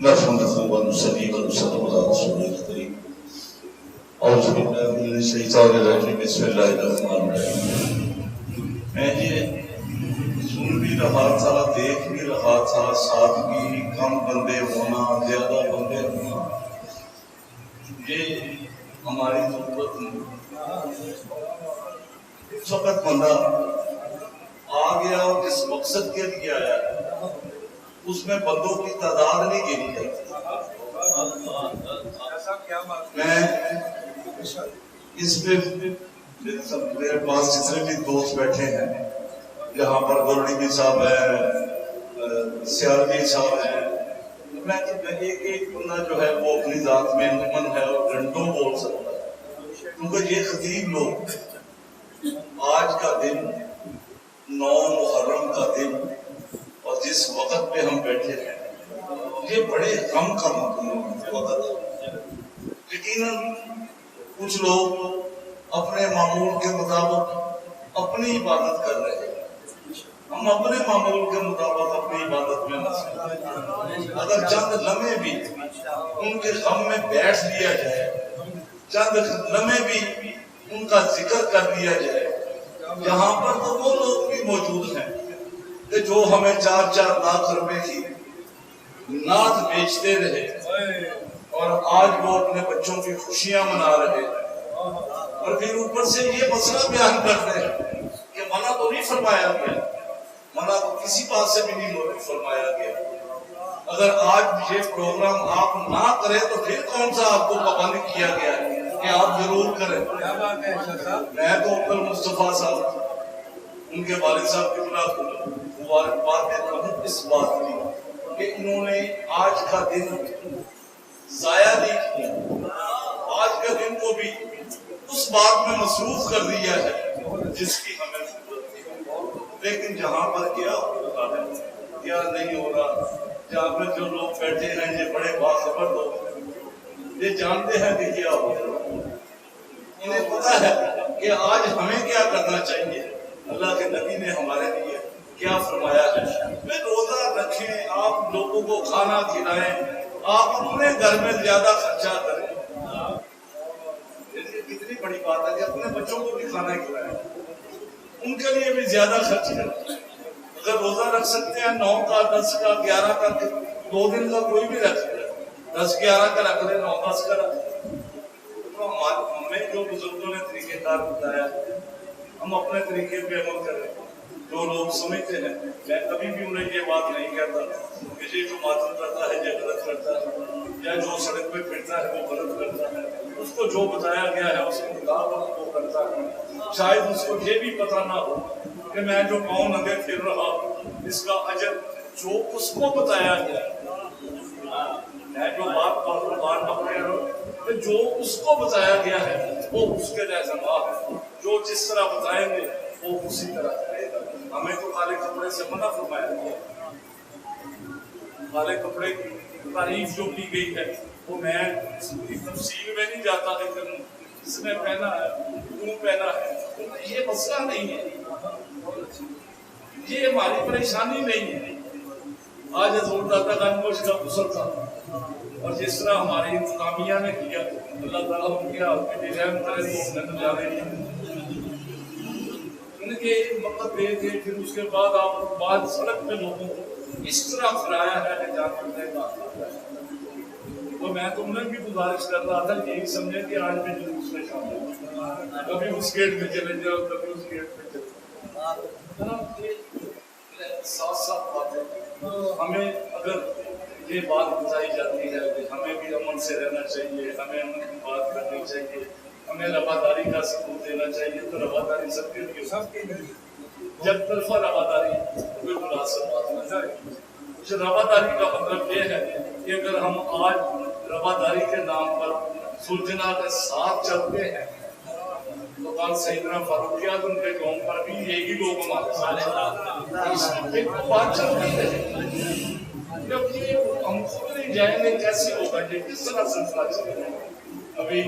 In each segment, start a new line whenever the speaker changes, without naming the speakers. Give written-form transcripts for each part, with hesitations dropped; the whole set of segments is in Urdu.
نحمده ونصلي ونسلم على رسوله الكريم اعوذ باللہ من الشیطان الرجیم بسم اللہ الرحمن الرحیم۔ میں یہ سن بھی رہا تھا، دیکھ بھی رہا تھا، سادگی، کم بندے ہونا، زیادہ بندے ہونا، یہ ہماری ضرورت نہیں۔ اس وقت بندہ آ گیا اور جس مقصد کے لیے آیا اس میں بندوں کی تعداد نہیں گنی جاتی۔ میں اس پہ میرے پاس جتنے بھی دوست بیٹھے ہیں، یہاں پر گولڈی صاحب ہیں، سیالوی صاحب ہیں، میں ایک ایک بندہ جو ہے وہ اپنی ذات میں ممن ہے اور گھنٹوں بول سکتا ہے، کیونکہ یہ خطیب لوگ آج کا دن 9 محرم کا دن اور جس وقت پہ ہم بیٹھے ہیں یہ بڑے غم کا وقت۔ یقیناً کچھ لوگ اپنے معمول کے مطابق اپنی عبادت کر رہے ہیں، ہم اپنے معمول کے مطابق اپنی عبادت میں مصروف۔ اگر چند لمحے بھی ان کے غم میں بیٹھ لیا جائے، چند لمحے بھی ان کا ذکر کر دیا جائے، یہاں پر تو وہ لوگ بھی موجود ہیں کہ جو ہمیں 4 لاکھ روپے کی نعت بیچتے رہے اور آج وہ اپنے بچوں کی خوشیاں منا رہے ہیں، اور پھر اوپر سے یہ مسئلہ بیان کرتے ہیں کہ منع تو نہیں فرمایا گیا، منع تو کسی بات سے بھی نہیں فرمایا گیا۔ اگر آج یہ پروگرام آپ نہ کریں تو پھر کون سا آپ کو پابند کیا گیا ہے کہ آپ ضرور کریں؟ میں تو عبد مصطفیٰ صاحب ان کے والد صاحب کی بنا مبارکباد دیتا ہوں اس بات کی کہ انہوں نے آج کا دن ضائع نہیں کیا، آج کا دن کو بھی اس بات میں مصروف کر دیا ہے جس کی ہمیں ضرورت تھی۔ لیکن جہاں پر کیا ہو رہا ہے، کیا نہیں ہو رہا، جہاں پر جو لوگ بیٹھے ہیں یہ بڑے باخبر لوگ ہیں، یہ جانتے ہیں کہ کیا ہو رہا ہے، انہیں پتا ہے کہ آج ہمیں کیا کرنا چاہیے۔ اللہ کے نبی نے ہمارے لیے کیا فرمایا ہے کہ روزہ رکھیں، آپ لوگوں کو کھانا کھلائیں، آپ اپنے گھر میں زیادہ خرچہ کریں۔ کتنی بڑی بات ہے کہ اپنے بچوں کو بھی کھانا کھلائیں، ان کے لیے بھی زیادہ خرچ کریں۔ اگر روزہ رکھ سکتے ہیں 9 کا 10 کا 11 کا 2 دن کا کوئی بھی رکھ لے، 10 11 کا رکھ لے، 9 10 کا رکھ لے، تو ہمیں جو بزرگوں نے طریقہ کار بتایا ہم اپنے طریقے پہ عمل کریں۔ جو لوگ سمجھتے ہیں، میں کبھی بھی انہیں یہ بات نہیں کہتا کہ یہ جو ماتم کرتا ہے یہ غلط کرتا ہے، یا جو سڑک پہ پھرتا ہے وہ غلط کرتا ہے۔ اس کو جو بتایا گیا ہے اس کے مطابق وہ کرتا ہے۔ شاید اس کو یہ بھی پتہ نہ ہو کہ میں جو پاؤں ننگے پھر رہا ہوں اس کا اجر جو اس کو بتایا گیا ہے، میں جو بات پکڑے رہا جو اس کو بتایا گیا ہے وہ اس کے لازمہ ہے، جو جس طرح بتائیں گے وہ اسی طرح کرے گا۔ ہمیں تو کالے کپڑے سے منع فرمایا گیا، کالے کپڑے کی تعریف جو کی گئی ہے وہ میں تفصیل میں نہیں جاتا، لیکن اس نے پہنا ہے، کیوں پہنا ہے، یہ مسئلہ نہیں ہے، یہ ہماری پریشانی نہیں ہے۔ آج حضور داتا گنگوش کا غسل تھا اور جس طرح ہماری انتظامیہ نے کیا، اللہ تعالیٰ ان کے آپ کے رحم کرے تو انہیں تو جانے نہیں، ان کے وقت دے کے پھر اس کے بعد آپ بعد سڑک پہ لوگوں کو اس طرح پھرایا ہے کہ جان کرنے کا تو میں تم نے بھی گزارش کر رہا تھا یہی سمجھے کہ آج میں جلوس میں شامل ہوں، کبھی اس گیٹ میں چلے جاؤ کبھی اس گیٹ میں چلے جاؤ، ساتھ ساتھ باتیں ہمیں اگر یہ بات بتائی جاتی ہے کہ ہمیں بھی امن سے رہنا چاہیے، ہمیں امن کی بات کرنی چاہیے، ہمیں رواداری کا ثبوت دینا چاہیے، تو رواداری سب کے لیے جب طرفہ رواداری کوئی مناسب بات نہ جائے۔ رواداری کا مطلب یہ ہے کہ اگر ہم آج رواداری کے نام پر سلجھنا کے ساتھ چلتے ہیں تو کل سیدنا فاروق اعظم کے قوم پر بھی یہی لوگ ہمارے ساتھ اس ایک بات چل رہی ہے، جب یہ ہم خود نہیں جائیں گے کیسے ہوگا، یہ کس طرح سلسلہ چلے گا۔ ابھی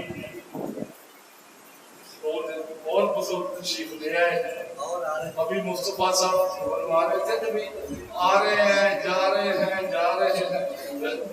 اور بزرگ تشریف لے آئے ہیں، ابھی مصطفیٰ صاحب فرما رہے تھے کہ آ رہے ہیں جا رہے ہیں